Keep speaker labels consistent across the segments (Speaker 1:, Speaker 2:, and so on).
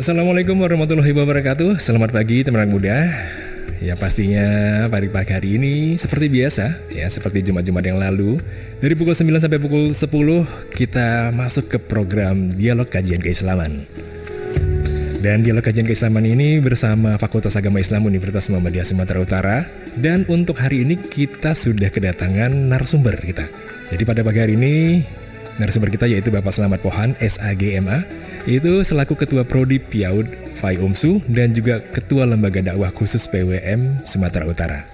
Speaker 1: Assalamualaikum warahmatullahi wabarakatuh. Selamat pagi teman-teman muda. Ya pastinya pagi hari ini seperti biasa ya, seperti Jumat-Jumat yang lalu dari pukul 9 sampai pukul 10 kita masuk ke program Dialog Kajian Keislaman. Dan Dialog Kajian Keislaman ini bersama Fakultas Agama Islam Universitas Muhammadiyah Sumatera Utara. Dan untuk hari ini kita sudah kedatangan narasumber kita. Jadi pada pagi hari ini narasumber kita yaitu Bapak Selamat Pohan, SAGMA, itu selaku Ketua Prodi PIAUD FAI UMSU dan juga Ketua Lembaga Dakwah Khusus PWM Sumatera Utara.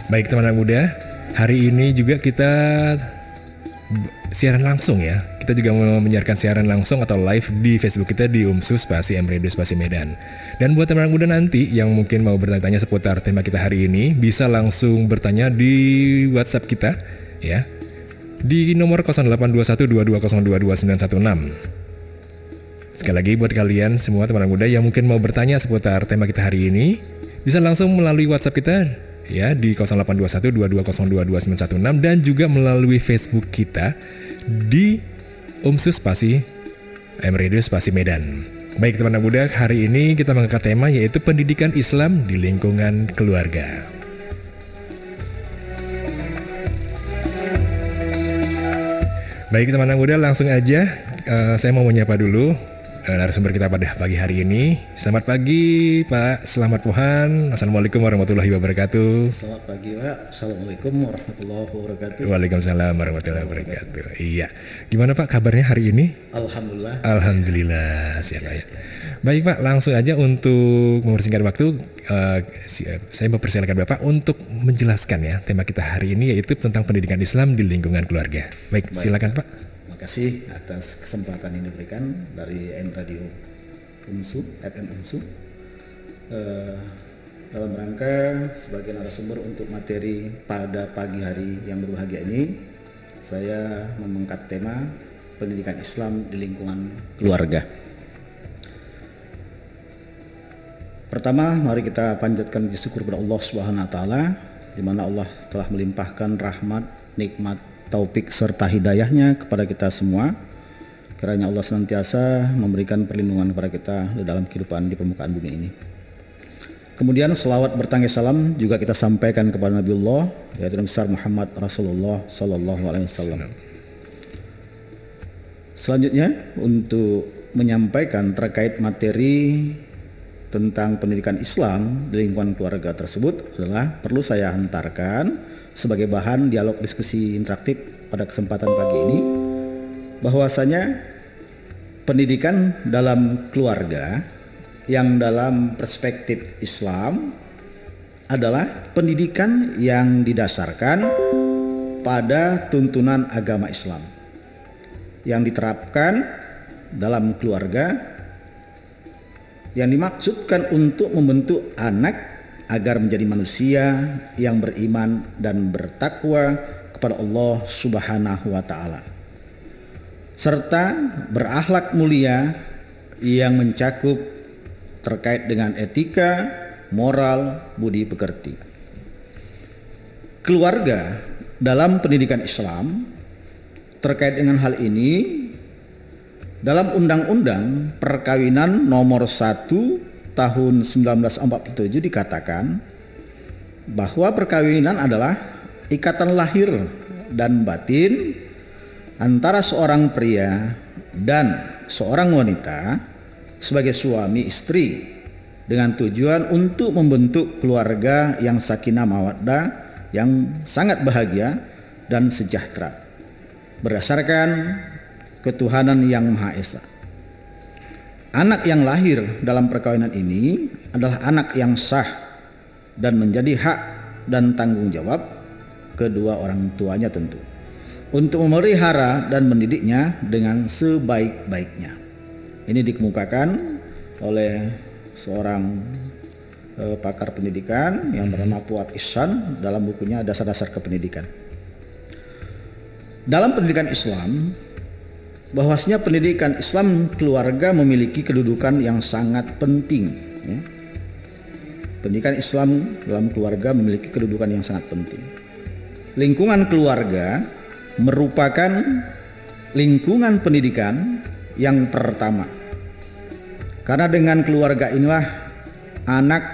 Speaker 1: Baik teman-teman muda, hari ini juga kita siaran langsung ya. Kita juga mau menyiarkan siaran langsung atau live di Facebook kita di UMSU spasi MRadio spasi Medan. Dan buat teman-teman muda nanti yang mungkin mau bertanya seputar tema kita hari ini, bisa langsung bertanya di WhatsApp kita ya, di nomor 082122022916. Sekali lagi buat kalian semua teman-teman muda yang mungkin mau bertanya seputar tema kita hari ini, bisa langsung melalui WhatsApp kita ya di 082122022916 dan juga melalui Facebook kita di UMSU spasi MRadio spasi Medan. Baik teman-teman muda, hari ini kita mengangkat tema yaitu pendidikan Islam di lingkungan keluarga. Baik teman-teman muda, langsung aja saya mau menyapa dulu narasumber kita pada pagi hari ini. Selamat pagi Pak Selamat Pohan. Assalamualaikum warahmatullahi wabarakatuh.
Speaker 2: Selamat pagi Pak. Assalamualaikum warahmatullahi wabarakatuh.
Speaker 1: Waalaikumsalam warahmatullahi wabarakatuh. Iya. Gimana Pak kabarnya hari ini?
Speaker 2: Alhamdulillah.
Speaker 1: Alhamdulillah. Siap ya. Baik Pak, langsung aja untuk mempersingkat waktu, saya mempersilakan Bapak untuk menjelaskan ya tema kita hari ini yaitu tentang pendidikan Islam di lingkungan keluarga. Baik, silakan Pak.
Speaker 2: Terima kasih atas kesempatan yang diberikan dari MRadio UMSU, FM UMSU, dalam rangka sebagai narasumber untuk materi pada pagi hari yang berbahagia ini. Saya mengangkat tema pendidikan Islam di lingkungan keluarga. Pertama, mari kita panjatkan puji syukur kepada Allah Subhanahu wa taala, di mana Allah telah melimpahkan rahmat, nikmat, taufik serta hidayahnya kepada kita semua. Kiranya Allah senantiasa memberikan perlindungan kepada kita di dalam kehidupan di permukaan bumi ini. Kemudian selawat bertangga salam juga kita sampaikan kepada Nabiullah yaitu Nabi besar Muhammad Rasulullah sallallahu alaihi wasallam. Selanjutnya untuk menyampaikan terkait materi tentang pendidikan Islam di lingkungan keluarga tersebut adalah perlu saya hantarkan sebagai bahan dialog diskusi interaktif pada kesempatan pagi ini, bahwasanya pendidikan dalam keluarga yang dalam perspektif Islam adalah pendidikan yang didasarkan pada tuntunan agama Islam yang diterapkan dalam keluarga, yang dimaksudkan untuk membentuk anak agar menjadi manusia yang beriman dan bertakwa kepada Allah Subhanahu wa taala, serta berakhlak mulia yang mencakup terkait dengan etika, moral, budi pekerti. Keluarga dalam pendidikan Islam terkait dengan hal ini dalam Undang-Undang Perkawinan Nomor 1 Tahun 1947 dikatakan bahwa perkawinan adalah ikatan lahir dan batin antara seorang pria dan seorang wanita sebagai suami istri dengan tujuan untuk membentuk keluarga yang sakinah mawaddah, yang sangat bahagia dan sejahtera berdasarkan ketuhanan yang Maha Esa. Anak yang lahir dalam perkawinan ini adalah anak yang sah dan menjadi hak dan tanggung jawab kedua orang tuanya tentu untuk memelihara dan mendidiknya dengan sebaik-baiknya. Ini dikemukakan oleh seorang pakar pendidikan yang bernama Fuad Ihsan dalam bukunya Dasar-Dasar Kependidikan. Dalam pendidikan Islam, bahwasanya pendidikan Islam keluarga memiliki kedudukan yang sangat penting ya. Pendidikan Islam dalam keluarga memiliki kedudukan yang sangat penting. Lingkungan keluarga merupakan lingkungan pendidikan yang pertama Karena dengan keluarga inilah anak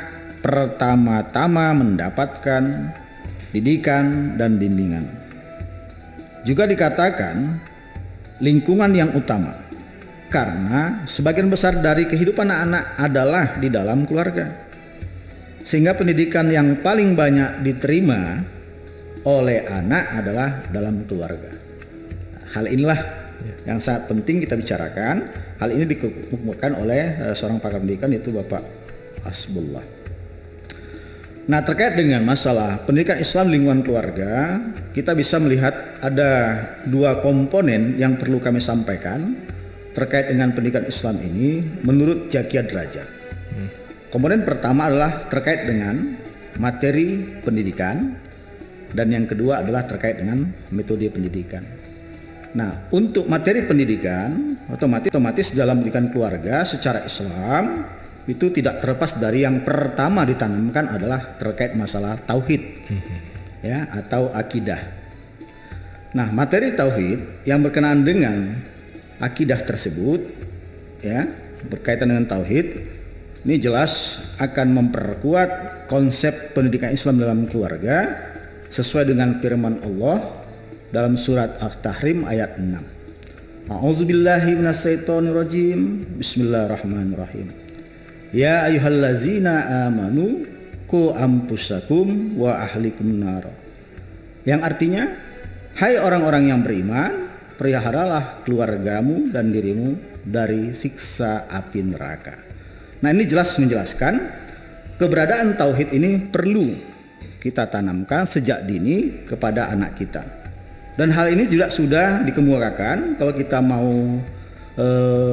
Speaker 2: pertama-tama mendapatkan didikan dan bimbingan. Juga dikatakan lingkungan yang utama, karena sebagian besar dari kehidupan anak adalah di dalam keluarga. Sehingga pendidikan yang paling banyak diterima oleh anak adalah dalam keluarga. Hal inilah yang sangat penting kita bicarakan. Hal ini dikemukakan oleh seorang pakar pendidikan, yaitu Bapak Hasbullah. Nah, terkait dengan masalah pendidikan Islam lingkungan keluarga, kita bisa melihat ada dua komponen yang perlu kami sampaikan terkait dengan pendidikan Islam ini menurut Zakia Derajat. Komponen pertama adalah terkait dengan materi pendidikan, dan yang kedua adalah terkait dengan metode pendidikan. Nah, untuk materi pendidikan otomatis dalam pendidikan keluarga secara Islam itu tidak terlepas dari yang pertama ditanamkan adalah terkait masalah tauhid, ya, atau akidah. Nah, materi tauhid yang berkenaan dengan akidah tersebut, ya, berkaitan dengan tauhid, ini jelas akan memperkuat konsep pendidikan Islam dalam keluarga sesuai dengan firman Allah dalam surat At-Tahrim ayat 6. A'udzubillahi minasyaitonirrajim. Bismillahirrahmanirrahim. Ya ayyuhallazina amanu qu anfusakum wa ahlikum nar. Yang artinya, hai orang-orang yang beriman, peliharalah keluargamu dan dirimu dari siksa api neraka. Nah, ini jelas menjelaskan keberadaan tauhid ini perlu kita tanamkan sejak dini kepada anak kita. Dan hal ini juga sudah dikemukakan kalau kita mau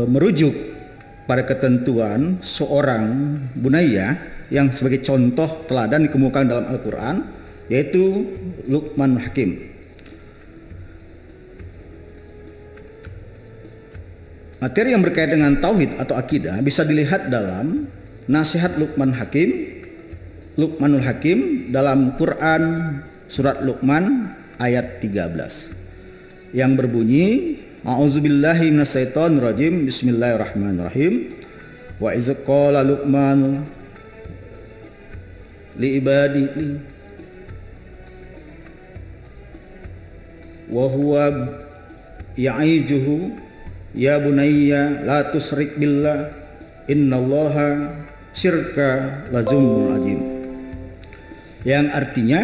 Speaker 2: merujuk pada ketentuan seorang bunayya yang sebagai contoh teladan dikemukakan dalam Al-Quran, yaitu Luqman Hakim. Materi yang berkaitan dengan tauhid atau akidah bisa dilihat dalam nasihat Luqmanul Hakim dalam Quran surat Luqman ayat 13 yang berbunyi, A'udzubillahi minasyaitonirrajim. Bismillahirrahmanirrahim. Wa iz qala Luqman li ibadihi wa huwa ya'ijuhu ya bunayya la tusyrik billah innallaha syirka lazumul azim. Yang artinya,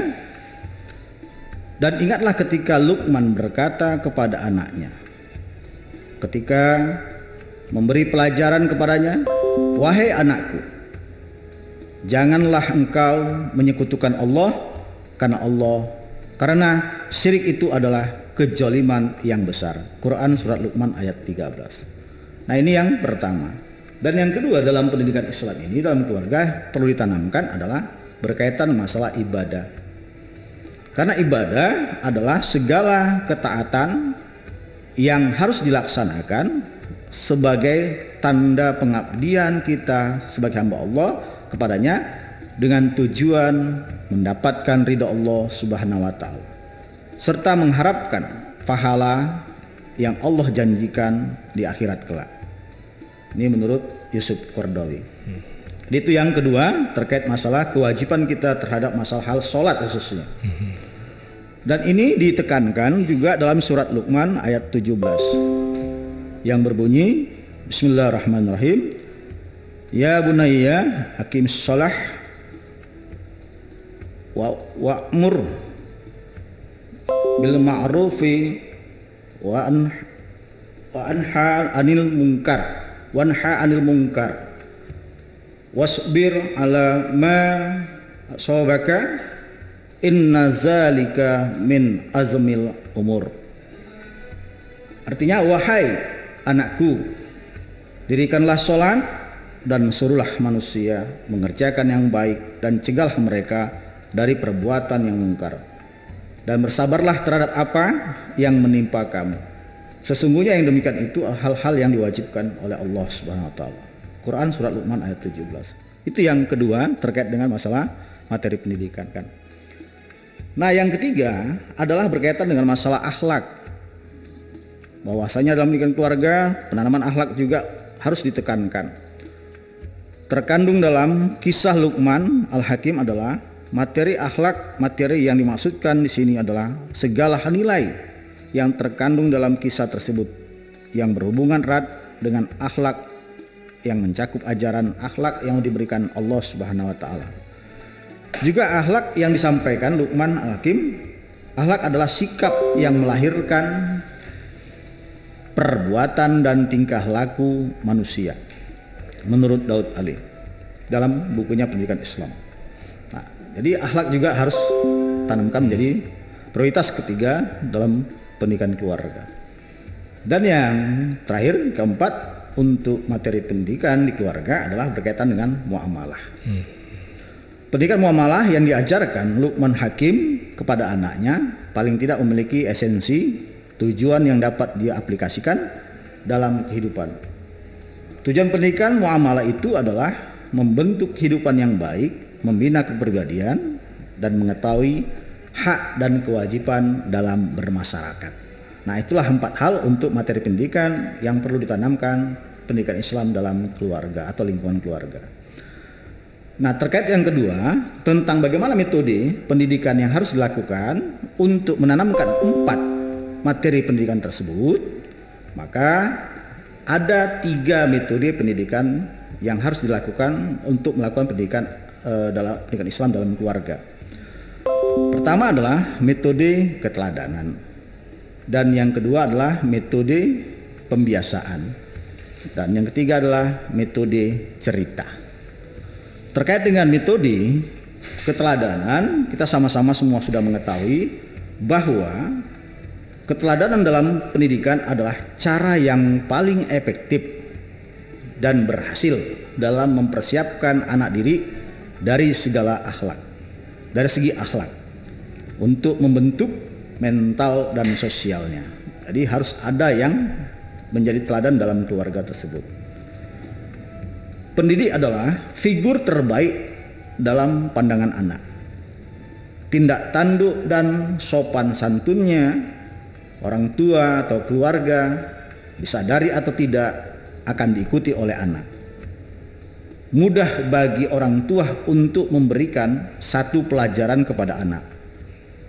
Speaker 2: dan ingatlah ketika Luqman berkata kepada anaknya ketika memberi pelajaran kepadanya, wahai anakku, janganlah engkau menyekutukan Allah, karena syirik itu adalah kejoliman yang besar. Quran surat Luqman ayat 13. Nah, ini yang pertama. Dan yang kedua, dalam pendidikan Islam ini dalam keluarga perlu ditanamkan adalah berkaitan masalah ibadah. Karena ibadah adalah segala ketaatan yang harus dilaksanakan sebagai tanda pengabdian kita sebagai hamba Allah kepadanya dengan tujuan mendapatkan ridha Allah Subhanahu wa taala serta mengharapkan pahala yang Allah janjikan di akhirat kelak. Ini menurut Yusuf Qaradawi. Itu yang kedua terkait masalah kewajiban kita terhadap masalah hal sholat khususnya. Dan ini ditekankan juga dalam surat Luqman ayat 17 yang berbunyi, Bismillahirrahmanirrahim. Ya bunayya aqimis shalah wa'mur bil ma'rufi wa anha anil munkar wasbir ala ma asabaka inna zalika min azmil umur. Artinya, wahai anakku, dirikanlah sholat dan suruhlah manusia mengerjakan yang baik dan cegahlah mereka dari perbuatan yang mungkar, dan bersabarlah terhadap apa yang menimpa kamu. Sesungguhnya yang demikian itu hal-hal yang diwajibkan oleh Allah Subhanahu wa taala. Quran surat Luqman ayat 17. Itu yang kedua terkait dengan masalah materi pendidikan kan. Nah, yang ketiga adalah berkaitan dengan masalah akhlak. Bahwasanya dalam pendidikan keluarga penanaman akhlak juga harus ditekankan. terkandung dalam kisah Luqman Al-Hakim adalah materi akhlak. Materi yang dimaksudkan di sini adalah segala nilai yang terkandung dalam kisah tersebut yang berhubungan erat dengan akhlak yang mencakup ajaran akhlak yang diberikan Allah Subhanahu wa taala. Juga akhlak yang disampaikan Luqman Al-Hakim, akhlak adalah sikap yang melahirkan perbuatan dan tingkah laku manusia menurut Daud Ali dalam bukunya Pendidikan Islam. Nah, jadi akhlak juga harus tanamkan menjadi prioritas ketiga dalam pendidikan keluarga. Dan yang terakhir, keempat, untuk materi pendidikan di keluarga adalah berkaitan dengan muamalah. Pendidikan muamalah yang diajarkan Luqman Hakim kepada anaknya paling tidak memiliki esensi tujuan yang dapat dia aplikasikan dalam kehidupan. Tujuan pendidikan muamalah itu adalah membentuk kehidupan yang baik, membina kepribadian, dan mengetahui hak dan kewajiban dalam bermasyarakat. Nah, itulah 4 hal untuk materi pendidikan yang perlu ditanamkan pendidikan Islam dalam keluarga atau lingkungan keluarga. Nah, terkait yang kedua tentang bagaimana metode pendidikan yang harus dilakukan untuk menanamkan 4 materi pendidikan tersebut, maka ada 3 metode pendidikan yang harus dilakukan untuk melakukan pendidikan dalam pendidikan Islam dalam keluarga. Pertama adalah metode keteladanan, dan yang kedua adalah metode pembiasaan, dan yang ketiga adalah metode cerita. Terkait dengan metode keteladanan, kita sama-sama semua sudah mengetahui bahwa keteladanan dalam pendidikan adalah cara yang paling efektif dan berhasil dalam mempersiapkan anak didik dari segala akhlak, dari segi akhlak, untuk membentuk mental dan sosialnya. Jadi harus ada yang menjadi teladan dalam keluarga tersebut. Pendidik adalah figur terbaik dalam pandangan anak. Tindak tanduk dan sopan santunnya orang tua atau keluarga, disadari atau tidak, akan diikuti oleh anak. Mudah bagi orang tua untuk memberikan satu pelajaran kepada anak,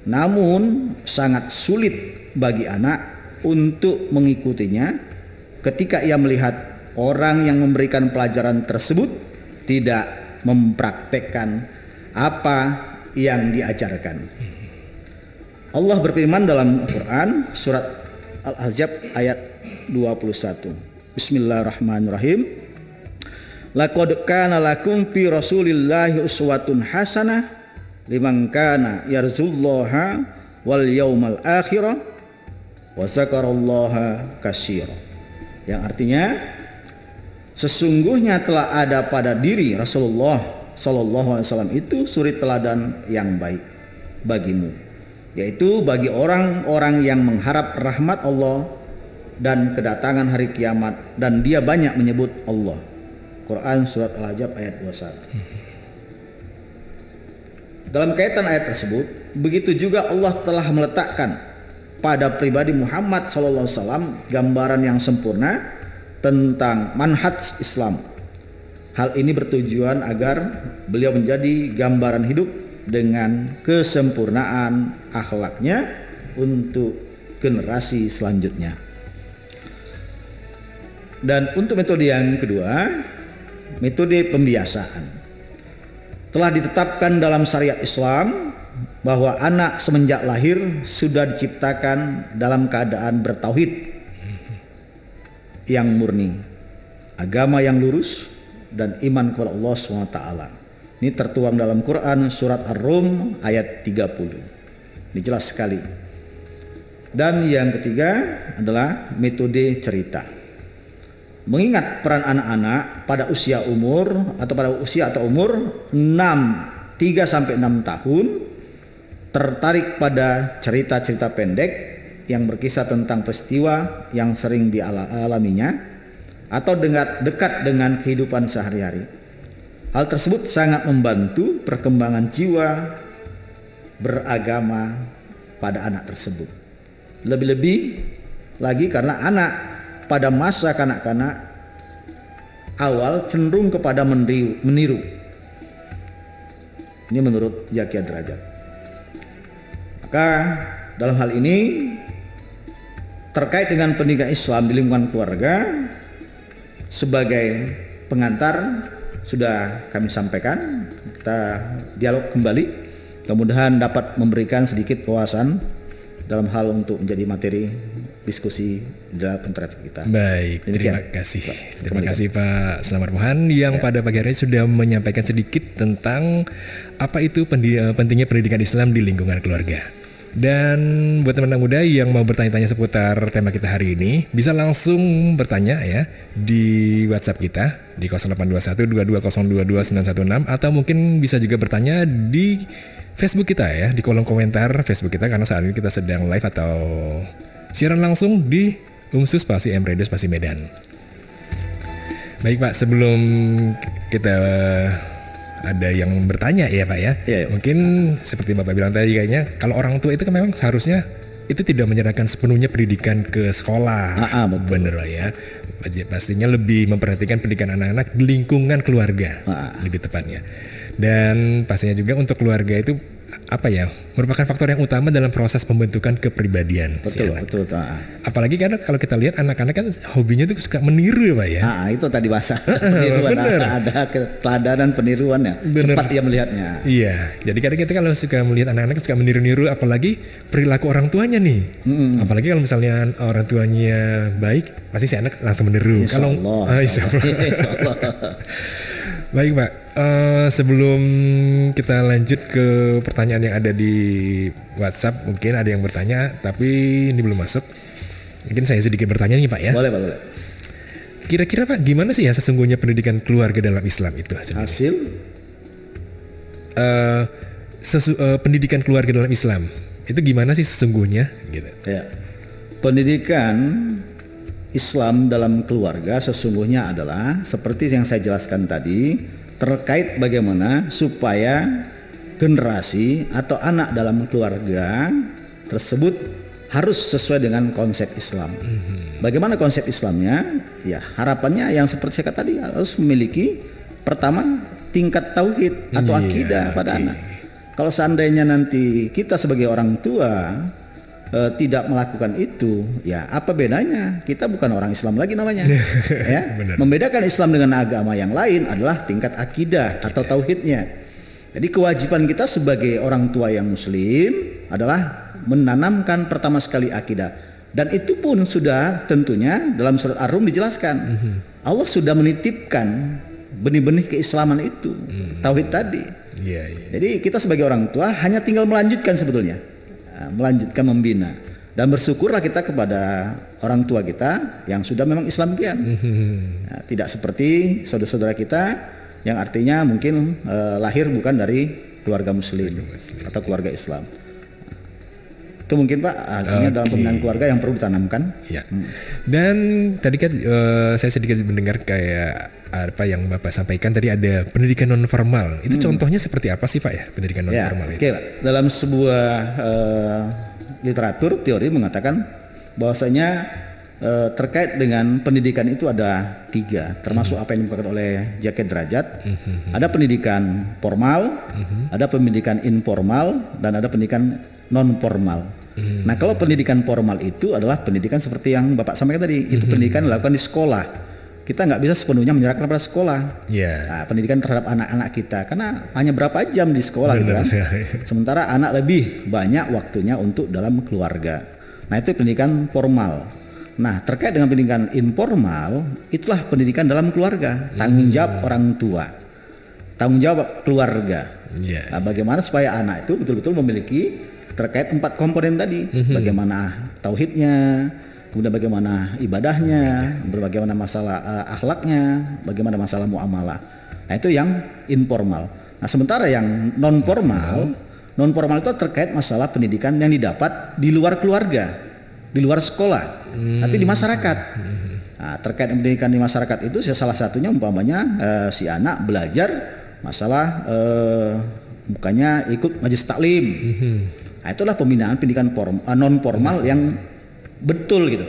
Speaker 2: namun sangat sulit bagi anak untuk mengikutinya ketika ia melihat orang yang memberikan pelajaran tersebut tidak mempraktekkan apa yang diajarkan. Allah berfirman dalam Al-Quran surat Al-Ahzab ayat 21. Bismillahirrahmanirrahim. Laqad kana lakum fi Rasulillahi uswatun hasanah liman kana yarjullaha wal yaumal akhirah wa zakarallaha katsira. Yang artinya, sesungguhnya telah ada pada diri Rasulullah sallallahu alaihi wasallam itu suri teladan yang baik bagimu, yaitu bagi orang-orang yang mengharap rahmat Allah dan kedatangan hari kiamat, dan dia banyak menyebut Allah. Quran surat Al-Ahzab ayat 21. Dalam kaitan ayat tersebut, begitu juga Allah telah meletakkan pada pribadi Muhammad SAW gambaran yang sempurna tentang manhaj Islam. Hal ini bertujuan agar beliau menjadi gambaran hidup dengan kesempurnaan akhlaknya untuk generasi selanjutnya. Dan untuk metode yang kedua, metode pembiasaan. Telah ditetapkan dalam syariat Islam bahwa anak semenjak lahir sudah diciptakan dalam keadaan bertauhid yang murni, agama yang lurus, dan iman kepada Allah SWT. Ini tertuang dalam Quran surat Ar-Rum ayat 30. Ini jelas sekali. Dan yang ketiga adalah metode cerita. Mengingat peran anak-anak pada usia umur atau umur 3 sampai 6 tahun tertarik pada cerita-cerita pendek yang berkisah tentang peristiwa yang sering dialaminya atau dekat dengan kehidupan sehari-hari. Hal tersebut sangat membantu perkembangan jiwa beragama pada anak tersebut. Lebih-lebih lagi karena anak pada masa kanak-kanak awal cenderung kepada meniru. Ini menurut Zaki Derajat. Maka dalam hal ini terkait dengan pendidikan Islam di lingkungan keluarga, sebagai pengantar sudah kami sampaikan. Kita dialog kembali, mudah-mudahan dapat memberikan sedikit wawasan dalam hal untuk menjadi materi diskusi dalam interaktif kita.
Speaker 1: Baik, terima kasih. Terima kasih Pak Selamat Mohan yang pada pagi hari ini sudah menyampaikan sedikit tentang apa itu pentingnya pendidikan Islam di lingkungan keluarga. Dan buat teman-teman muda yang mau bertanya-tanya seputar tema kita hari ini, bisa langsung bertanya ya di WhatsApp kita di 082122022916, atau mungkin bisa juga bertanya di Facebook kita ya, di kolom komentar Facebook kita, karena saat ini kita sedang live atau siaran langsung di @UMSU_M Radio Medan. Baik Pak, sebelum kita ada yang bertanya ya Pak ya.
Speaker 2: Iya.
Speaker 1: Mungkin seperti Bapak bilang tadi, kayaknya kalau orang tua itu kan memang seharusnya itu tidak menyerahkan sepenuhnya pendidikan ke sekolah.
Speaker 2: Betul.
Speaker 1: Bener lah ya. Pastinya lebih memperhatikan pendidikan anak-anak di lingkungan keluarga, lebih tepatnya. Dan pastinya juga untuk keluarga itu merupakan faktor yang utama dalam proses pembentukan kepribadian.
Speaker 2: Betul.
Speaker 1: Apalagi karena kalau kita lihat anak-anak kan hobinya tuh suka meniru ya Pak ya.
Speaker 2: Itu tadi bahasa peniruan. Ada keteladanan peniruannya. Cepat dia melihatnya.
Speaker 1: Iya. Jadi kadang kita kalau suka melihat anak-anak suka meniru-niru, apalagi perilaku orang tuanya nih. Apalagi kalau misalnya orang tuanya baik, pasti si anak langsung meniru.
Speaker 2: Insya Allah.
Speaker 1: Baik Pak, sebelum kita lanjut ke pertanyaan yang ada di WhatsApp, mungkin ada yang bertanya tapi ini belum masuk. Mungkin saya sedikit bertanya nih Pak ya.
Speaker 2: Boleh.
Speaker 1: Kira-kira Pak, gimana sih ya sesungguhnya pendidikan keluarga dalam Islam itu hasilnya? Pendidikan keluarga dalam Islam itu gimana sih sesungguhnya gitu?
Speaker 2: Ya. Pendidikan Islam dalam keluarga sesungguhnya adalah seperti yang saya jelaskan tadi, terkait bagaimana supaya generasi atau anak dalam keluarga tersebut harus sesuai dengan konsep Islam. Bagaimana konsep Islamnya? Ya, harapannya yang seperti saya katakan tadi, harus memiliki pertama tingkat tauhid atau akidah pada anak. Kalau seandainya nanti kita sebagai orang tua tidak melakukan itu, ya apa bedanya? Kita bukan orang Islam lagi namanya. Ya, membedakan Islam dengan agama yang lain adalah tingkat akidah atau tauhidnya. Jadi kewajiban kita sebagai orang tua yang muslim adalah menanamkan pertama sekali akidah, dan itu pun sudah tentunya dalam surat Ar-Rum dijelaskan. Allah sudah menitipkan benih-benih keislaman itu, tauhid tadi. Jadi kita sebagai orang tua hanya tinggal melanjutkan sebetulnya. Melanjutkan membina, dan bersyukurlah kita kepada orang tua kita yang sudah memang Islam kian. Tidak seperti saudara-saudara kita yang artinya mungkin lahir bukan dari keluarga muslim atau keluarga Islam. Itu mungkin Pak, artinya dalam pembinaan keluarga yang perlu ditanamkan. Ya.
Speaker 1: Dan tadi kan saya sedikit mendengar kayak apa yang Bapak sampaikan tadi, ada pendidikan non formal. Itu contohnya seperti apa sih Pak ya, pendidikan non formal itu?
Speaker 2: Dalam sebuah literatur teori mengatakan bahwasanya terkait dengan pendidikan itu ada 3, termasuk apa yang dimaksud oleh Zaki Derajat. Ada pendidikan formal, ada pendidikan informal, dan ada pendidikan non formal. Nah, kalau pendidikan formal itu adalah pendidikan seperti yang Bapak sampaikan tadi, itu pendidikan dilakukan di sekolah. Kita nggak bisa sepenuhnya menyerahkan pada sekolah. Nah, pendidikan terhadap anak-anak kita, karena hanya berapa jam di sekolah gitu kan. Sementara anak lebih banyak waktunya untuk dalam keluarga. Nah, itu pendidikan formal. Nah, terkait dengan pendidikan informal, itulah pendidikan dalam keluarga, tanggung jawab orang tua, tanggung jawab keluarga. Nah, bagaimana supaya anak itu betul-betul memiliki terkait 4 komponen tadi, bagaimana tauhidnya, kemudian bagaimana ibadahnya, bagaimana masalah akhlaknya, bagaimana masalah muamalah. Nah, itu yang informal. Nah, sementara yang non formal itu terkait masalah pendidikan yang didapat di luar keluarga, di luar sekolah, nanti di masyarakat. Nah, terkait pendidikan di masyarakat itu salah satunya umpamanya si anak belajar masalah bukannya ikut majelis taklim. Nah, itulah pembinaan pendidikan non formal yang betul gitu.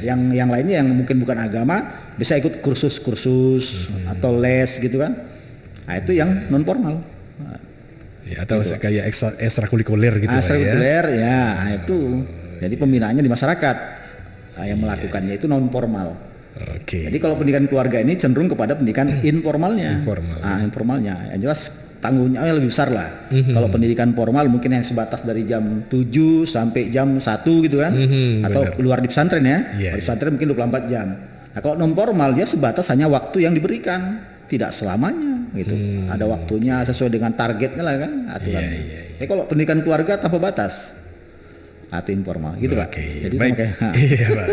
Speaker 2: Yang lainnya yang mungkin bukan agama bisa ikut kursus-kursus atau les gitu kan. Nah, itu yang non formal.
Speaker 1: Ya, atau gitu. Kayak ekstrakurikuler gitu.
Speaker 2: Ekstrakurikuler ya, nah, itu. Jadi pembinaannya di masyarakat yang melakukannya itu non formal.
Speaker 1: Oke.
Speaker 2: Jadi kalau pendidikan keluarga ini cenderung kepada pendidikan informalnya. Informalnya. Yang jelas tanggungannya lebih besar lah. Kalau pendidikan formal mungkin yang sebatas dari jam 7 sampai jam 1 gitu kan. Atau keluar di pesantren ya. Di pesantren mungkin 24 jam. Nah, kalau non formal dia sebatas hanya waktu yang diberikan, tidak selamanya gitu. Ada waktunya sesuai dengan targetnya lah kan aturannya. Jadi kalau pendidikan keluarga tanpa batas atau informal gitu Pak.
Speaker 1: Jadi baik. Iya Pak.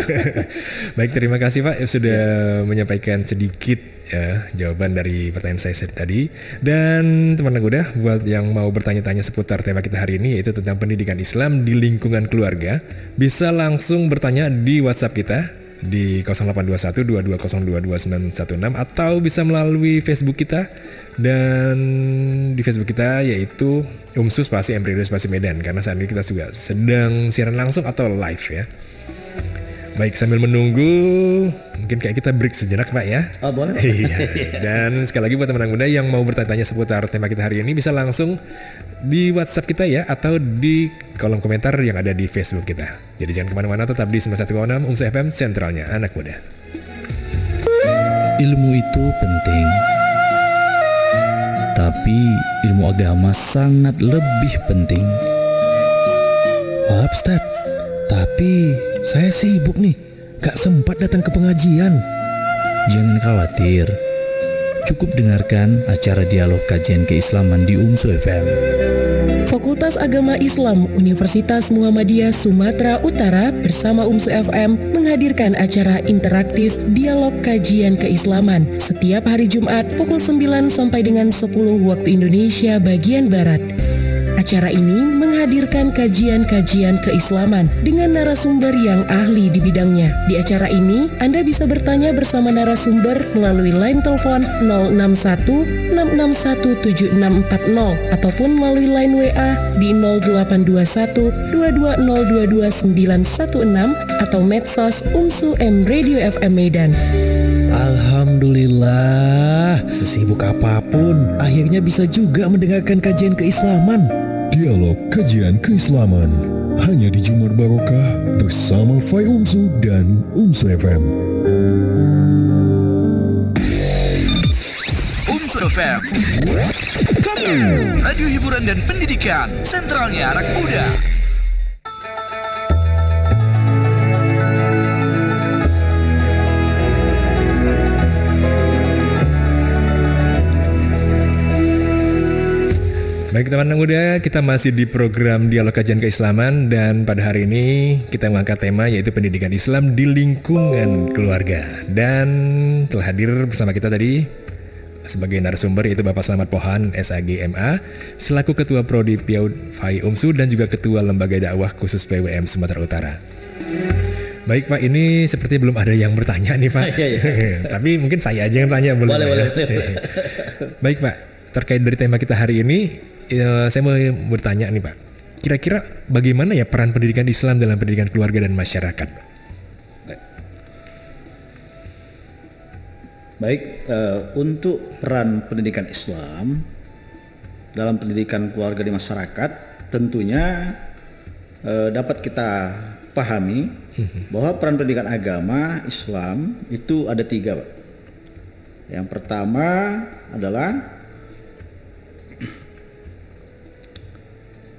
Speaker 1: Baik, terima kasih Pak sudah menyampaikan sedikit ya jawaban dari pertanyaan saya tadi. Dan teman-teman muda, buat yang mau bertanya-tanya seputar tema kita hari ini yaitu tentang pendidikan Islam di lingkungan keluarga, bisa langsung bertanya di WhatsApp kita di 0821-22022916 atau bisa melalui Facebook kita, dan di Facebook kita yaitu UMSU spasi MRadio spasi Medan, karena saat ini kita juga sedang siaran langsung atau live ya. Baik, sambil menunggu mungkin kayak kita break sejenak Pak ya.
Speaker 2: Oh boleh.
Speaker 1: Iya. Dan sekali lagi buat teman-teman muda yang mau bertanya seputar tema kita hari ini bisa langsung di WhatsApp kita ya, atau di kolom komentar yang ada di Facebook kita. Jadi jangan kemana-mana, tetap di 91,6 UMSU FM, sentralnya anak muda.
Speaker 3: Ilmu itu penting, tapi ilmu agama sangat lebih penting.
Speaker 4: Maaf Ustaz, tapi saya sibuk nih, gak sempat datang ke pengajian.
Speaker 3: Jangan khawatir, cukup dengarkan acara dialog kajian keislaman di UMSU FM.
Speaker 5: Fakultas Agama Islam Universitas Muhammadiyah Sumatera Utara bersama UMSU FM menghadirkan acara interaktif dialog kajian keislaman setiap hari Jumat pukul 9 sampai dengan 10 waktu Indonesia bagian Barat. Acara ini menghadirkan kajian-kajian keislaman dengan narasumber yang ahli di bidangnya. Di acara ini, Anda bisa bertanya bersama narasumber melalui line telepon 061-661-7640 ataupun melalui line WA di 0821-22022916 atau medsos UMSU MRadio FM Medan.
Speaker 4: Alhamdulillah, sesibuk apapun, akhirnya bisa juga mendengarkan kajian keislaman.
Speaker 6: Dialog kajian keislaman hanya di Jumat Barokah bersama Fai UMSU dan UMSU FM.
Speaker 7: UMSU FM, radio hiburan dan pendidikan, sentralnya anak muda.
Speaker 1: Baik teman-teman muda, kita masih di program Dialog Kajian Keislaman, dan pada hari ini kita mengangkat tema yaitu pendidikan Islam di lingkungan keluarga. Dan telah hadir bersama kita tadi sebagai narasumber yaitu Bapak Slamet Pohan, SAG MA, selaku Ketua Prodi PIAUD Fai UMSU dan juga Ketua Lembaga Dakwah Khusus PWM Sumatera Utara. Baik Pak, ini seperti belum ada yang bertanya nih Pak. Tapi mungkin saya aja yang tanya, boleh? Boleh. Baik Pak, terkait dari tema kita hari ini, saya mau bertanya nih Pak, kira-kira bagaimana ya peran pendidikan Islam dalam pendidikan keluarga dan masyarakat?
Speaker 2: Baik, untuk peran pendidikan Islam dalam pendidikan keluarga di masyarakat, tentunya dapat kita pahami bahwa peran pendidikan agama Islam itu ada 3 Pak. Yang pertama adalah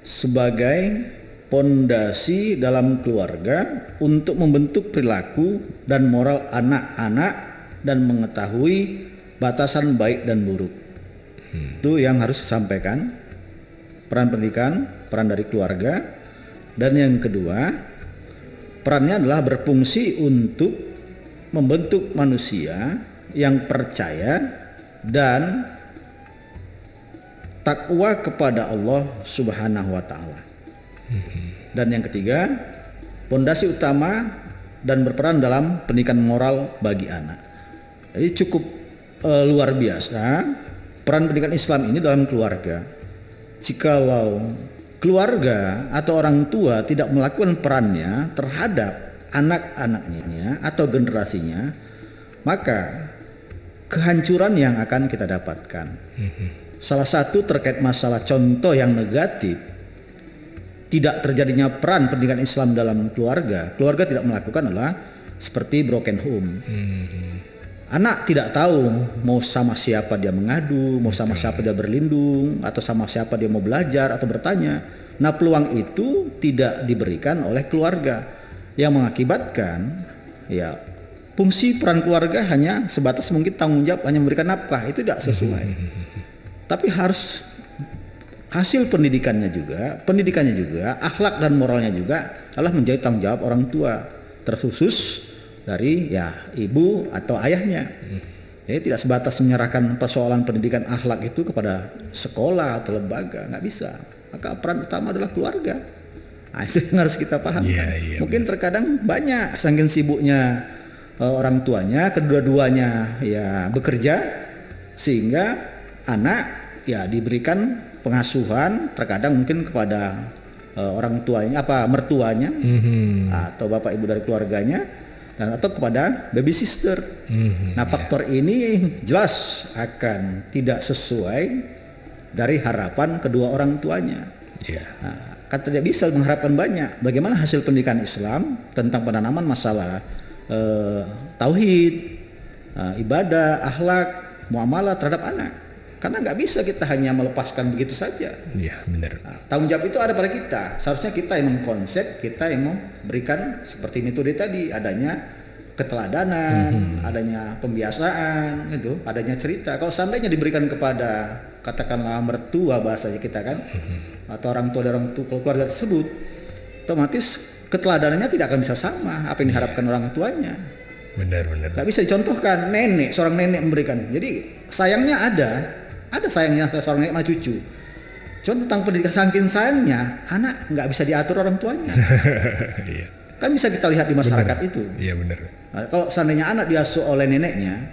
Speaker 2: sebagai pondasi dalam keluarga untuk membentuk perilaku dan moral anak-anak dan mengetahui batasan baik dan buruk. Itu yang harus disampaikan, peran pendidikan, peran dari keluarga. Dan yang kedua, perannya adalah berfungsi untuk membentuk manusia yang percaya dan takwa kepada Allah Subhanahu wa taala. Dan yang ketiga, pondasi utama dan berperan dalam pendidikan moral bagi anak. Jadi cukup luar biasa peran pendidikan Islam ini dalam keluarga. Jikalau keluarga atau orang tua tidak melakukan perannya terhadap anak-anaknya atau generasinya, maka kehancuran yang akan kita dapatkan. Salah satu terkait masalah contoh yang negatif, tidak terjadinya peran pendidikan Islam dalam keluarga tidak melakukan adalah seperti broken home. Anak tidak tahu mau sama siapa dia mengadu, mau sama siapa dia berlindung, atau sama siapa dia mau belajar atau bertanya. Nah, peluang itu tidak diberikan oleh keluarga, yang mengakibatkan ya fungsi peran keluarga hanya sebatas mungkin tanggung jawab hanya memberikan nafkah, itu tidak sesuai. Tapi harus hasil pendidikannya juga, akhlak dan moralnya juga adalah menjadi tanggung jawab orang tua, terkhusus dari ya ibu atau ayahnya. Jadi tidak sebatas menyerahkan persoalan pendidikan akhlak itu kepada sekolah atau lembaga, nggak bisa. Maka peran utama adalah keluarga. Nah, itu yang harus kita paham. Mungkin terkadang banyak saking sibuknya orang tuanya, kedua-duanya ya bekerja, sehingga anak ya diberikan pengasuhan terkadang mungkin kepada orang tuanya, mertuanya, atau bapak ibu dari keluarganya, dan atau kepada baby sister. Nah, faktor ini jelas akan tidak sesuai dari harapan kedua orang tuanya. Nah, kan tidak bisa mengharapkan banyak. Bagaimana hasil pendidikan Islam tentang penanaman masalah tauhid, ibadah, akhlak, muamalah terhadap anak? Karena nggak bisa kita hanya melepaskan begitu saja.
Speaker 1: Iya, benar.
Speaker 2: Nah, tanggung jawab itu ada pada kita. Seharusnya kita yang mengkonsep, kita yang memberikan seperti metode tadi, adanya keteladanan, adanya pembiasaan, itu, adanya cerita. Kalau seandainya diberikan kepada katakanlah mertua bahasanya kita kan, atau orang tua dari orang tua keluarga tersebut, otomatis keteladanannya tidak akan bisa sama apa yang diharapkan orang tuanya.
Speaker 1: Benar.
Speaker 2: Gak bisa dicontohkan seorang nenek memberikan. Jadi sayangnya ada sayangnya seorang nenek sama cucu. Cuma tentang pendidikan saking sayangnya, anak nggak bisa diatur orang tuanya.
Speaker 1: Iya.
Speaker 2: Kan bisa kita lihat di masyarakat itu.
Speaker 1: Iya, benar.
Speaker 2: Nah, kalau seandainya anak diasuh oleh neneknya,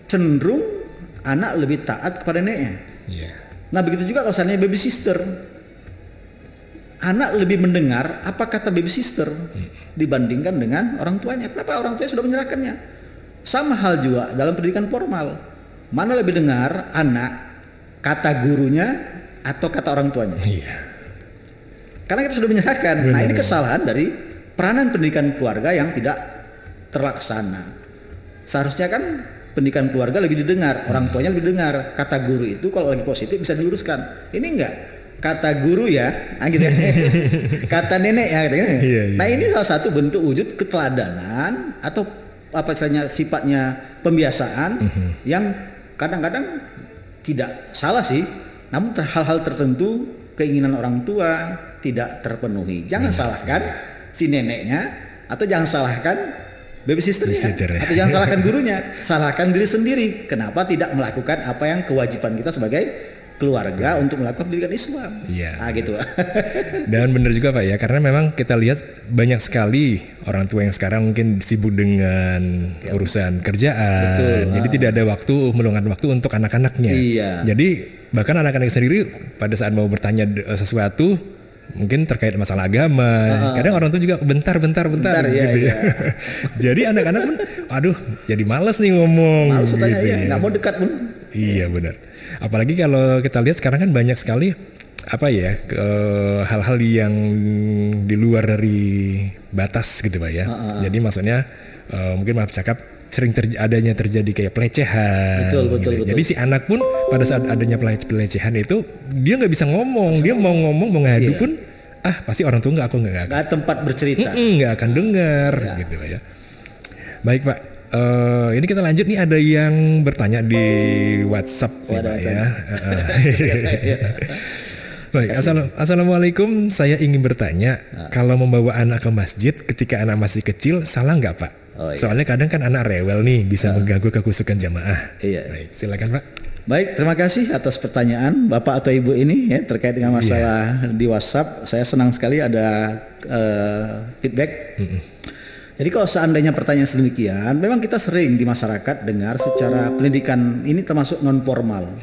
Speaker 2: cenderung anak lebih taat kepada neneknya.
Speaker 1: Iya.
Speaker 2: Nah, begitu juga kalau seandainya baby sister, anak lebih mendengar apa kata baby sister dibandingkan dengan orang tuanya. Kenapa? Orang tuanya sudah menyerahkannya. Sama hal juga dalam pendidikan formal. Mana lebih dengar anak kata gurunya atau kata orang tuanya?
Speaker 1: Iya.
Speaker 2: Karena kita sudah menyerahkan. Nah, ini kesalahan dari peranan pendidikan keluarga yang tidak terlaksana. Seharusnya kan pendidikan keluarga lebih didengar, orang tuanya lebih dengar. Kata guru itu kalau lagi positif bisa diluruskan. Ini enggak. Kata guru ya, gitu. Kata nenek ya, gitu.
Speaker 1: Iya.
Speaker 2: Nah, ini salah satu bentuk wujud keteladanan atau apa istilahnya sifatnya pembiasaan yang kadang-kadang tidak salah sih, namun hal-hal tertentu keinginan orang tua tidak terpenuhi. Jangan salahkan si neneknya, atau jangan salahkan baby sisternya, atau jangan salahkan gurunya, salahkan diri sendiri. Kenapa tidak melakukan apa yang kewajiban kita sebagai keluarga untuk melakukan pendidikan Islam?
Speaker 1: Iya.
Speaker 2: Nah, gitu.
Speaker 1: Dan benar juga Pak ya, karena memang kita lihat banyak sekali orang tua yang sekarang mungkin sibuk dengan urusan kerjaan.
Speaker 2: Betul.
Speaker 1: Jadi tidak ada meluangkan waktu untuk anak-anaknya.
Speaker 2: Iya.
Speaker 1: Jadi bahkan anak-anak sendiri pada saat mau bertanya sesuatu mungkin terkait masalah agama, kadang orang tua juga bentar gitu ya. Jadi anak-anak pun aduh jadi malas nih ngomong.
Speaker 2: Malas
Speaker 1: gitu,
Speaker 2: tanya,
Speaker 1: ya.
Speaker 2: nggak mau dekat pun.
Speaker 1: Iya benar. Apalagi kalau kita lihat sekarang kan banyak sekali hal-hal yang di luar dari batas gitu Pak ya. Jadi maksudnya mungkin maaf cakap sering terjadi kayak pelecehan.
Speaker 2: Betul.
Speaker 1: Jadi si anak pun pada saat adanya pelecehan itu dia nggak bisa ngomong, dia mau ngomong mau ngadu pun pasti orang tua nggak
Speaker 2: tempat bercerita,
Speaker 1: nggak akan dengar gitu Pak ya. Baik Pak. Ini kita lanjut nih, ada yang bertanya di WhatsApp nih, Pak ya. Baik, assalamualaikum. Saya ingin bertanya, kalau membawa anak ke masjid ketika anak masih kecil salah nggak Pak? Soalnya kadang kan anak rewel nih, bisa mengganggu kekhusyukan jamaah. Baik, silakan Pak.
Speaker 2: Baik, terima kasih atas pertanyaan Bapak atau Ibu ini ya terkait dengan masalah di WhatsApp. Saya senang sekali ada feedback. Jadi kalau seandainya pertanyaan sedemikian, memang kita sering di masyarakat dengar secara pendidikan ini termasuk non formal,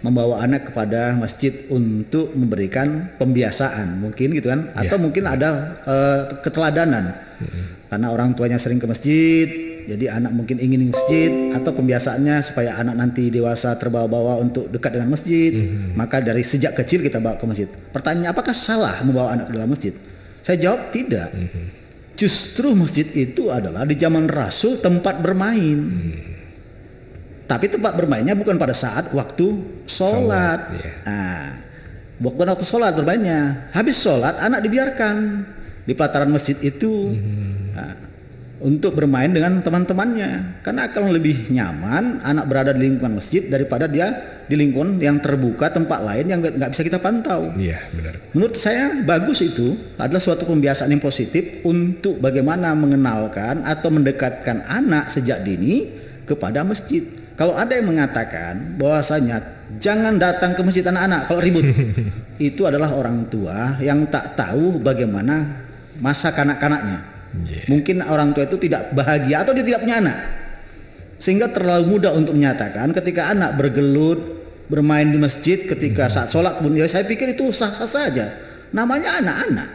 Speaker 2: membawa anak kepada masjid untuk memberikan pembiasaan, mungkin gitu kan, atau mungkin ada keteladanan, karena orang tuanya sering ke masjid, jadi anak mungkin ingin masjid, atau pembiasaannya supaya anak nanti dewasa terbawa-bawa untuk dekat dengan masjid, maka dari sejak kecil kita bawa ke masjid. Pertanyaannya, apakah salah membawa anak ke dalam masjid? Saya jawab tidak. Justru masjid itu adalah di zaman Rasul tempat bermain. Tapi tempat bermainnya bukan pada saat waktu sholat. Bukan waktu sholat bermainnya. Habis sholat anak dibiarkan di pelataran masjid itu untuk bermain dengan teman-temannya. Karena akan lebih nyaman anak berada di lingkungan masjid daripada dia di lingkungan yang terbuka, tempat lain yang nggak bisa kita pantau.
Speaker 1: Iya, benar.
Speaker 2: Menurut saya bagus, itu adalah suatu pembiasaan yang positif untuk bagaimana mengenalkan atau mendekatkan anak sejak dini kepada masjid. Kalau ada yang mengatakan bahwasanya jangan datang ke masjid anak-anak kalau ribut, itu adalah orang tua yang tak tahu bagaimana masa kanak-kanaknya. Mungkin orang tua itu tidak bahagia atau dia tidak punya anak, sehingga terlalu mudah untuk menyatakan ketika anak bergelut bermain di masjid ketika saat sholat pun, ya saya pikir itu sah-sah saja. Namanya anak-anak.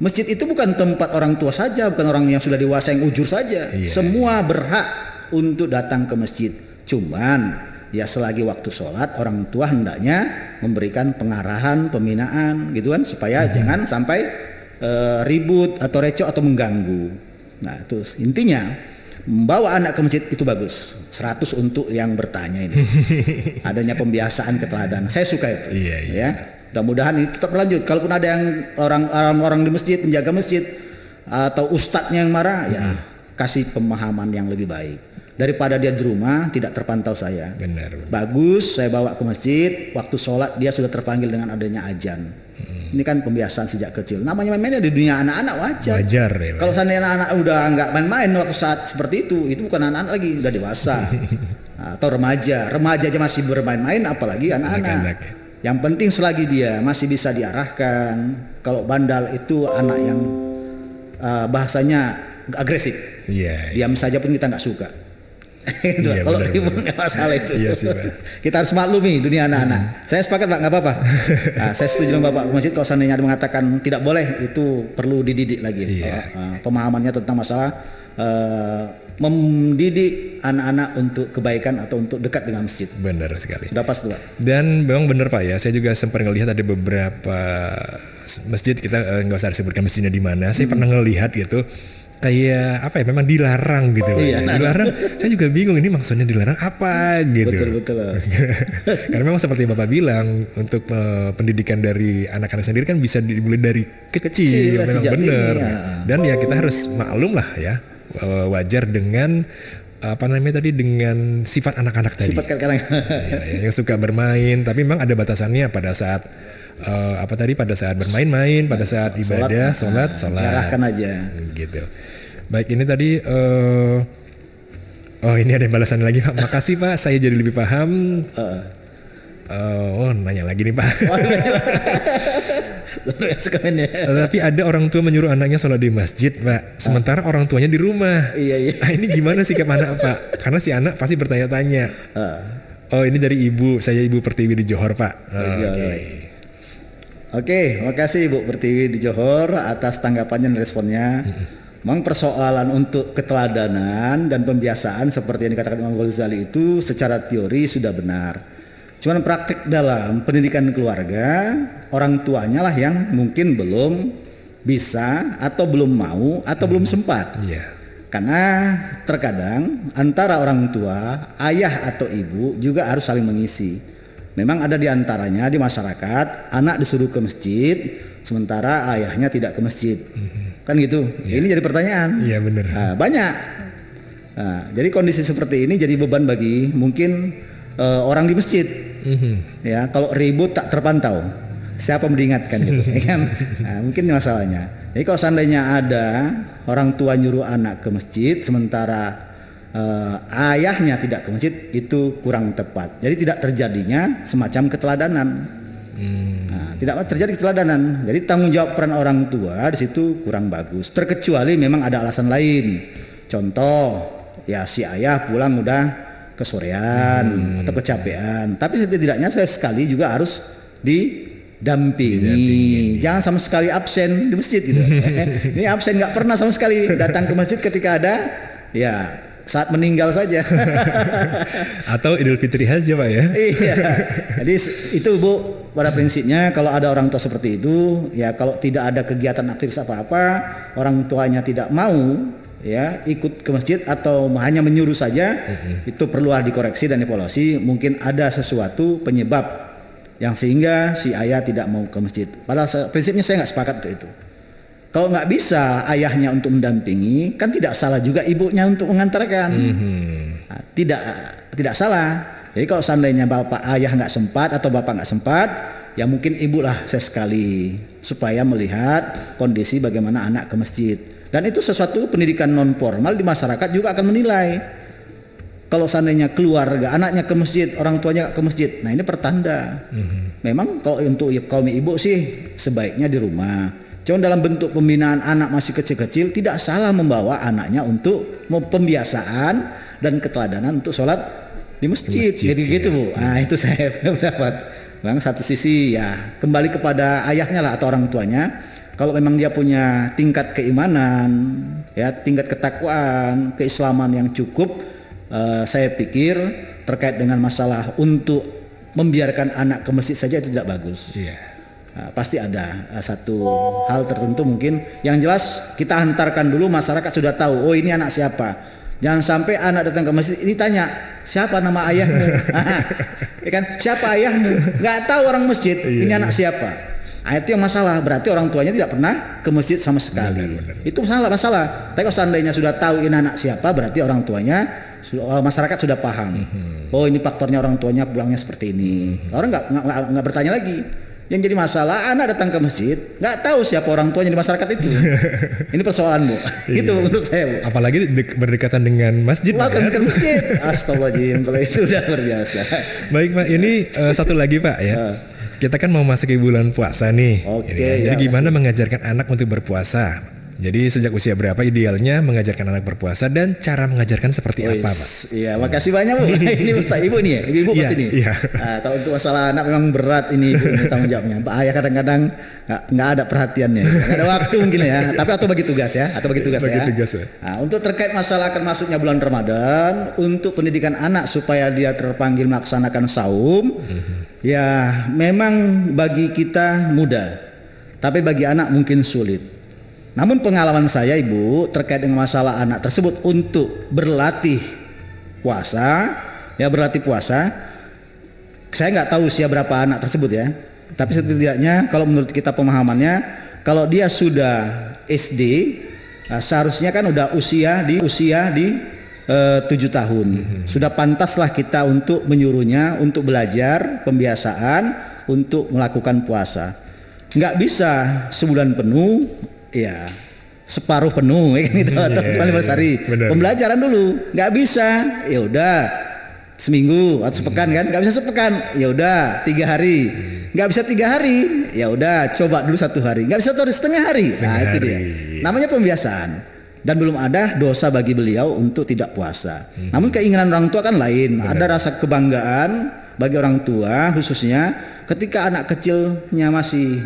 Speaker 2: Masjid itu bukan tempat orang tua saja, bukan orang yang sudah dewasa yang ujur saja. Semua berhak untuk datang ke masjid. Cuman ya selagi waktu sholat orang tua hendaknya memberikan pengarahan, pembinaan gitu kan, supaya jangan sampai ribut atau recoh atau mengganggu. Nah, terus intinya membawa anak ke masjid itu bagus. 100 untuk yang bertanya ini. Adanya pembiasaan keteladanan. Saya suka itu. Ya. Mudah-mudahan ini tetap berlanjut. Kalaupun ada yang orang-orang di masjid, penjaga masjid atau ustadznya yang marah, ya kasih pemahaman yang lebih baik. Daripada dia di rumah tidak terpantau saya.
Speaker 1: Benar.
Speaker 2: Bagus saya bawa ke masjid, waktu sholat dia sudah terpanggil dengan adanya azan. Ini kan pembiasaan sejak kecil. Namanya main-mainnya di dunia anak-anak wajar.
Speaker 1: Wajar ya.
Speaker 2: Kalau seandainya anak-anak udah nggak main-main waktu saat seperti itu bukan anak-anak lagi, udah dewasa. Atau remaja. Remaja aja masih bermain-main, apalagi anak-anak. Yang penting selagi dia masih bisa diarahkan. Kalau bandal itu anak yang bahasanya agresif. Diam saja pun kita nggak suka. Kalau ribut nggak masalah itu. Kita harus maklumi dunia anak-anak. Saya sepakat Pak, nggak apa-apa. Saya setuju dengan Bapak Masjid kalau seandainya ada mengatakan tidak boleh, itu perlu dididik lagi. Pemahamannya tentang masalah mendidik anak-anak untuk kebaikan atau untuk dekat dengan masjid.
Speaker 1: Benar sekali.
Speaker 2: Sudah pas tuh Pak.
Speaker 1: Dan memang benar Pak ya. Saya juga sempat ngelihat ada beberapa masjid, kita nggak usah disebutkan masjidnya di mana. Saya pernah ngelihat gitu. Kayak apa ya, memang dilarang gitu. Dilarang. Saya juga bingung ini maksudnya dilarang apa gitu.
Speaker 2: Betul.
Speaker 1: Karena memang seperti Bapak bilang, untuk pendidikan dari anak-anak sendiri kan bisa dimulai dari kecil memang benar. Dan ya kita harus maklum lah ya, wajar dengan apa namanya tadi, dengan sifat anak-anak tadi.
Speaker 2: Sifat kanak-kanak.
Speaker 1: Yang suka bermain, tapi memang ada batasannya pada saat pada saat bermain-main, pada saat ibadah, sholat.
Speaker 2: Arahkan aja.
Speaker 1: Gitu. Baik, ini tadi ini ada balasan lagi Pak. Makasih Pak, saya jadi lebih paham. Nanya lagi nih Pak. Tapi ada orang tua menyuruh anaknya sholat di masjid Pak, sementara orang tuanya di rumah. Ini gimana sikap anak Pak? Karena si anak pasti bertanya-tanya. Ini dari ibu, saya Ibu Pertiwi di Johor Pak.
Speaker 2: Oke, makasih Ibu Pertiwi di Johor atas tanggapannya dan responnya. Memang persoalan untuk keteladanan dan pembiasaan seperti yang dikatakan Imam Ghazali itu secara teori sudah benar. Cuman praktik dalam pendidikan keluarga, orang tuanya lah yang mungkin belum bisa atau belum mau atau belum sempat. Karena terkadang antara orang tua, ayah atau ibu juga harus saling mengisi. Memang ada di antaranya di masyarakat, anak disuruh ke masjid, sementara ayahnya tidak ke masjid. Kan gitu. Ini jadi pertanyaan. Iya benar. Banyak. Jadi kondisi seperti ini jadi beban bagi mungkin orang di masjid. Ya, kalau ribut tak terpantau. Siapa mengingatkan gitu, ya kan? Mungkin masalahnya. Jadi kalau seandainya ada orang tua nyuruh anak ke masjid, sementara ayahnya tidak ke masjid, itu kurang tepat. Jadi tidak terjadinya semacam keteladanan. Tidak terjadi keteladanan. Jadi tanggung jawab peran orang tua di situ kurang bagus. Terkecuali memang ada alasan lain. Contoh, ya si ayah pulang udah kesorean atau kecapean. Tapi setidaknya sekali juga harus didampingi. Jangan sama sekali absen di masjid gitu. Ini absen nggak pernah sama sekali datang ke masjid ketika ada Ya, saat meninggal saja.
Speaker 1: Atau Idul Fitri aja Pak ya.
Speaker 2: Iya. Jadi itu Bu, pada prinsipnya kalau ada orang tua seperti itu, ya kalau tidak ada kegiatan aktivitas apa-apa, orang tuanya tidak mau ya ikut ke masjid atau hanya menyuruh saja, itu perlu dikoreksi dan evaluasi. Mungkin ada sesuatu penyebab yang sehingga si ayah tidak mau ke masjid. Padahal prinsipnya saya nggak sepakat untuk itu. Kalau nggak bisa ayahnya untuk mendampingi, kan tidak salah juga ibunya untuk mengantarkan. Nah, tidak salah. Jadi kalau seandainya ayah nggak sempat atau bapak nggak sempat, ya mungkin ibu lah sesekali supaya melihat kondisi bagaimana anak ke masjid. Dan itu sesuatu pendidikan non formal di masyarakat juga akan menilai. Kalau seandainya keluarga anaknya ke masjid, orang tuanya ke masjid, nah ini pertanda. Memang kalau untuk kaum ibu sih sebaiknya di rumah. Cuma dalam bentuk pembinaan anak masih kecil-kecil, tidak salah membawa anaknya untuk pembiasaan dan keteladanan untuk sholat di masjid. Gitu-gitu Bu. Nah itu saya pendapat. Bang, satu sisi ya kembali kepada ayahnya lah atau orang tuanya. Kalau memang dia punya tingkat keimanan, ya tingkat ketakwaan, keislaman yang cukup, saya pikir terkait dengan masalah untuk membiarkan anak ke masjid saja itu tidak bagus. Pasti ada satu hal tertentu mungkin yang jelas kita hantarkan dulu, masyarakat sudah tahu oh ini anak siapa. Jangan sampai anak datang ke masjid ini tanya siapa nama ayahmu. Ya kan, siapa ayahmu, nggak tahu orang masjid ini anak siapa. Itu yang masalah, berarti orang tuanya tidak pernah ke masjid sama sekali. Itu masalah. Tapi kalau seandainya sudah tahu ini anak siapa, berarti orang tuanya, masyarakat sudah paham. Oh ini faktornya orang tuanya pulangnya seperti ini. Orang nggak bertanya lagi. Yang jadi masalah anak datang ke masjid nggak tahu siapa orang tuanya di masyarakat itu. Ini persoalan Bu. Gitu menurut saya Bu.
Speaker 1: Apalagi berdekatan dengan masjid.
Speaker 2: Bukan masjid. Astagfirullahaladzim, kalau itu udah luar biasa.
Speaker 1: Baik Pak, ini satu lagi Pak ya. Kita kan mau masuk ke bulan puasa nih. Jadi gimana mengajarkan anak untuk berpuasa? Jadi sejak usia berapa idealnya mengajarkan anak berpuasa dan cara mengajarkan seperti apa Pak?
Speaker 2: Iya, makasih banyak Bu. Ini ibu nih ya, ibu pasti nih. Kalau untuk masalah anak memang berat ini tanggung jawabnya. Pak ayah kadang-kadang nggak ada perhatiannya, nggak ada waktu mungkin ya. Tapi atau bagi tugas ya, Nah, untuk terkait masalah akan masuknya bulan Ramadan, untuk pendidikan anak supaya dia terpanggil melaksanakan saum, ya memang bagi kita mudah, tapi bagi anak mungkin sulit. Namun pengalaman saya Ibu terkait dengan masalah anak tersebut untuk berlatih puasa, saya nggak tahu usia berapa anak tersebut ya. Tapi setidaknya kalau menurut kita pemahamannya, kalau dia sudah SD, seharusnya kan udah usia di 7 tahun. Sudah pantaslah kita untuk menyuruhnya untuk belajar pembiasaan untuk melakukan puasa. Nggak bisa sebulan penuh. Ya, separuh penuh ya kan itu atau hari. Pembelajaran dulu nggak bisa, ya udah seminggu atau sepekan kan, nggak bisa sepekan, ya udah 3 hari, nggak bisa 3 hari, ya udah coba dulu 1 hari, nggak bisa setengah hari. Nah itu dia, namanya pembiasaan. Dan belum ada dosa bagi beliau untuk tidak puasa. Namun keinginan orang tua kan lain, ada rasa kebanggaan bagi orang tua khususnya ketika anak kecilnya masih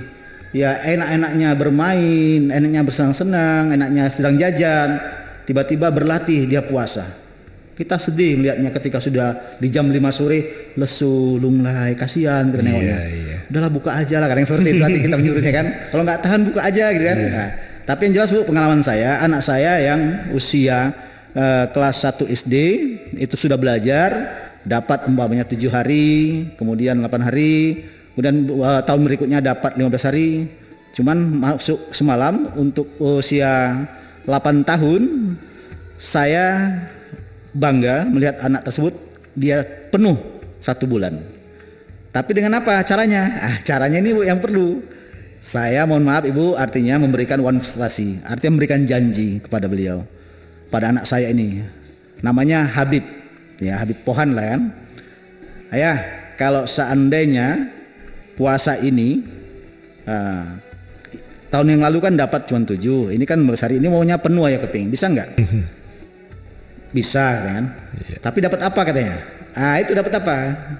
Speaker 2: ya enak-enaknya bermain, enaknya bersenang-senang, enaknya sedang jajan, tiba-tiba berlatih dia puasa. Kita sedih melihatnya ketika sudah di jam 5 sore lesu, lunglai, kasihan kita nengoknya. Udahlah buka aja lah, kadang seperti itu nanti kita menyuruhnya kan. Kalau nggak tahan buka aja gitu kan. Nah, tapi yang jelas Bu, pengalaman saya, anak saya yang usia kelas 1 SD itu sudah belajar, dapat umpamanya 7 hari, kemudian 8 hari. Kemudian tahun berikutnya dapat 15 hari. Cuman masuk semalam untuk usia 8 tahun, saya bangga melihat anak tersebut dia penuh 1 bulan. Tapi dengan apa caranya? Caranya ini Bu yang perlu. Saya mohon maaf Ibu, artinya memberikan wanfastasi, artinya memberikan janji kepada beliau, pada anak saya ini. Namanya Habib, ya Habib Pohan lah kan. Ayah, kalau seandainya puasa ini tahun yang lalu kan dapat cuma 7, ini kan hari ini maunya penuh ya keping, bisa nggak? Bisa kan? Tapi dapat apa katanya? Itu dapat apa?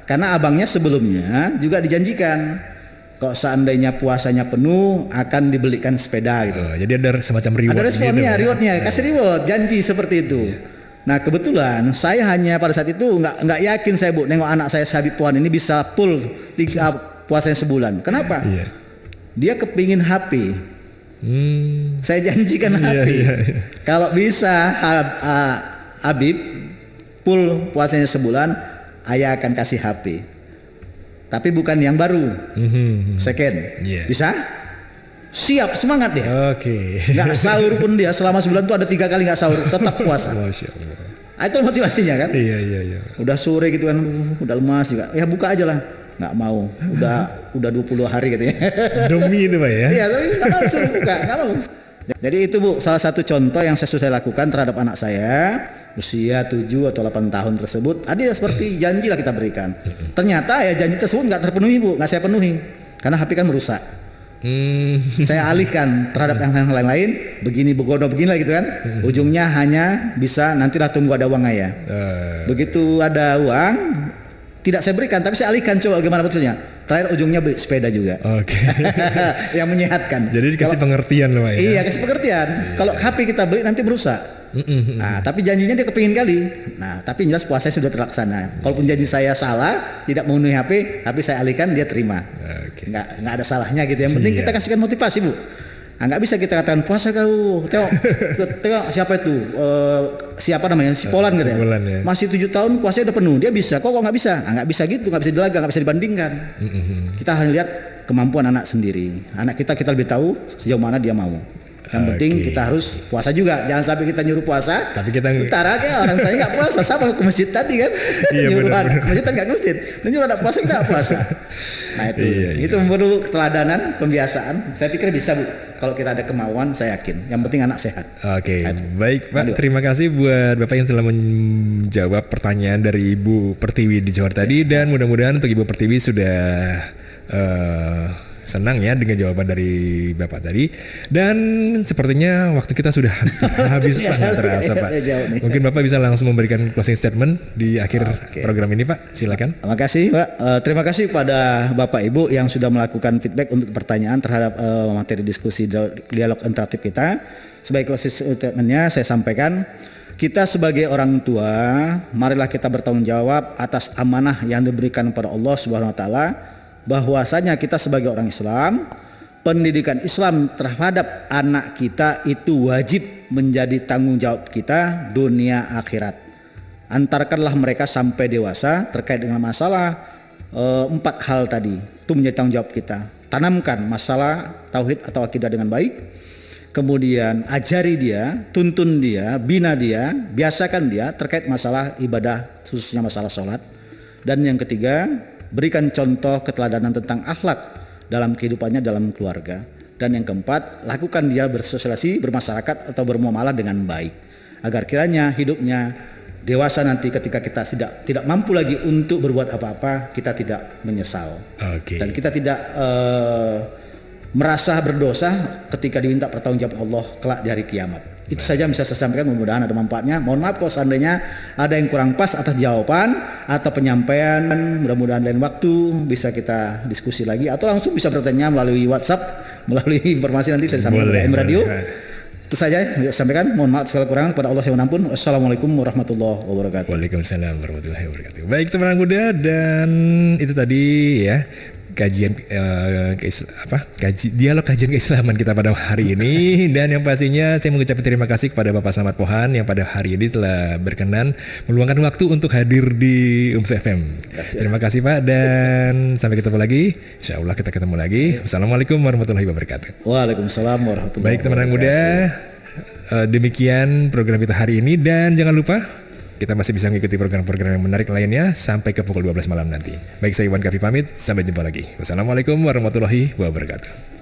Speaker 2: Karena abangnya sebelumnya juga dijanjikan kalau seandainya puasanya penuh akan dibelikan sepeda gitu.
Speaker 1: Jadi ada semacam reward.
Speaker 2: Ada responnya, rewardnya, kasih reward, janji seperti itu. Nah kebetulan saya hanya pada saat itu nggak yakin saya Bu nengok anak saya Habib Pohan ini bisa full puasanya sebulan. Kenapa?
Speaker 1: Iya.
Speaker 2: Dia kepingin HP. Saya janjikan HP. Kalau bisa Habib full puasanya sebulan, ayah akan kasih HP. Tapi bukan yang baru, second. Bisa? Siap, semangat dia.
Speaker 1: Oke.
Speaker 2: Nggak sahur pun dia selama sebulan tuh ada 3 kali nggak sahur, tetap puasa.
Speaker 1: Masya Allah.
Speaker 2: Itu motivasinya kan?
Speaker 1: Iya.
Speaker 2: Udah sore gitu kan, udah lemas juga. Ya buka aja lah. Nggak mau. Udah 20 hari katanya.
Speaker 1: Demi itu Pak ya?
Speaker 2: Iya, tapi nggak mau suruh buka, nggak mau. Jadi itu Bu, salah satu contoh yang saya lakukan terhadap anak saya usia 7 atau 8 tahun tersebut. Ada seperti janji lah kita berikan. Ternyata ya janji tersebut nggak terpenuhi Bu, nggak saya penuhi. Karena HP kan merusak. Saya alihkan terhadap yang lain, begini begono begini gitu kan. Ujungnya hanya bisa nantilah tunggu ada uang ayah. Begitu ada uang tidak saya berikan, tapi saya alihkan coba bagaimana betulnya. Terakhir ujungnya beli sepeda juga.
Speaker 1: Oke.
Speaker 2: Yang menyehatkan.
Speaker 1: Jadi dikasih pengertian loh Pak ya.
Speaker 2: Iya, kasih pengertian. Kalau HP kita beli nanti merusak. Nah, tapi janjinya dia kepingin kali. Nah, tapi jelas puasa sudah terlaksana. Kalaupun janji saya salah, tidak memenuhi HP, tapi saya alihkan dia terima. Nggak ada salahnya gitu. Yang penting kita kasihkan motivasi Bu. Nah, nggak bisa kita katakan puasa kau. Tengok siapa itu? Siapa namanya? Si Polan gitu ya. Masih 7 tahun puasanya udah penuh. Dia bisa. Kok nggak bisa? Nggak bisa gitu. Nggak bisa dilaga. Nggak bisa dibandingkan. Kita hanya lihat kemampuan anak sendiri. Anak kita lebih tahu sejauh mana dia mau. Yang penting kita harus puasa juga. Jangan sampai kita nyuruh puasa. Tapi kita kayak orang saya nggak puasa. Sama ke masjid tadi kan. Nyuruh ke masjid kan nggak ke masjid. Nyuruh anak puasa kita nggak puasa. Nah itu perlu keteladanan, pembiasaan. Saya pikir bisa Bu. Kalau kita ada kemauan, saya yakin. Yang penting anak sehat.
Speaker 1: Oke, baik Pak. Terima kasih buat Bapak yang telah menjawab pertanyaan dari Ibu Pertiwi di Johor tadi. Dan mudah-mudahan untuk Ibu Pertiwi sudah senang ya dengan jawaban dari Bapak tadi. Dan sepertinya waktu kita sudah habis Pak, nggak terasa Pak. Mungkin Bapak bisa langsung memberikan closing statement di akhir program ini Pak, silakan.
Speaker 2: Terima kasih Pak. Terima kasih pada Bapak Ibu yang sudah melakukan feedback untuk pertanyaan terhadap materi diskusi dialog interaktif kita. Sebagai closing statementnya saya sampaikan, kita sebagai orang tua, marilah kita bertanggung jawab atas amanah yang diberikan kepada Allah Subhanahu wa taala. Bahwasanya kita sebagai orang Islam, pendidikan Islam terhadap anak kita itu wajib menjadi tanggung jawab kita dunia akhirat. Antarkanlah mereka sampai dewasa terkait dengan masalah 4 hal tadi. Itu menjadi tanggung jawab kita. Tanamkan masalah tauhid atau akidah dengan baik. Kemudian ajari dia, tuntun dia, bina dia, biasakan dia terkait masalah ibadah, khususnya masalah sholat. Dan yang ketiga, berikan contoh keteladanan tentang akhlak dalam kehidupannya dalam keluarga. Dan yang keempat, lakukan dia bersosialisasi, bermasyarakat atau bermuamalah dengan baik. Agar kiranya hidupnya dewasa nanti ketika kita tidak mampu lagi untuk berbuat apa-apa, kita tidak menyesal. Dan kita tidak merasa berdosa ketika diminta pertanggungjawaban Allah kelak di hari kiamat. Itu saja bisa saya sampaikan, mudah-mudahan ada manfaatnya. Mohon maaf kalau seandainya ada yang kurang pas atas jawaban atau penyampaian. Mudah-mudahan lain waktu bisa kita diskusi lagi atau langsung bisa bertanya melalui WhatsApp, melalui informasi nanti bisa disampaikan di Radio. Itu saja yang sampaikan. Mohon maaf segala kekurangan, kepada Allah saya menampun. Assalamualaikum warahmatullahi wabarakatuh.
Speaker 1: Waalaikumsalam warahmatullahi wabarakatuh. Baik teman muda, dan itu tadi ya kajian dialog kajian keislaman kita pada hari ini. Dan yang pastinya saya mengucapkan terima kasih kepada Bapak Selamat Pohan yang pada hari ini telah berkenan meluangkan waktu untuk hadir di UMS FM. Terima kasih Pak, dan sampai ketemu lagi. Insya Allah kita ketemu lagi. Wassalamualaikum warahmatullahi wabarakatuh.
Speaker 2: Waalaikumsalam warahmatullahi wabarakatuh.
Speaker 1: Baik teman muda, demikian program kita hari ini, dan jangan lupa kita masih bisa mengikuti program-program yang menarik lainnya sampai ke pukul 12 malam nanti. Baik, saya Iwan Kafi pamit, sampai jumpa lagi. Wassalamualaikum warahmatullahi wabarakatuh.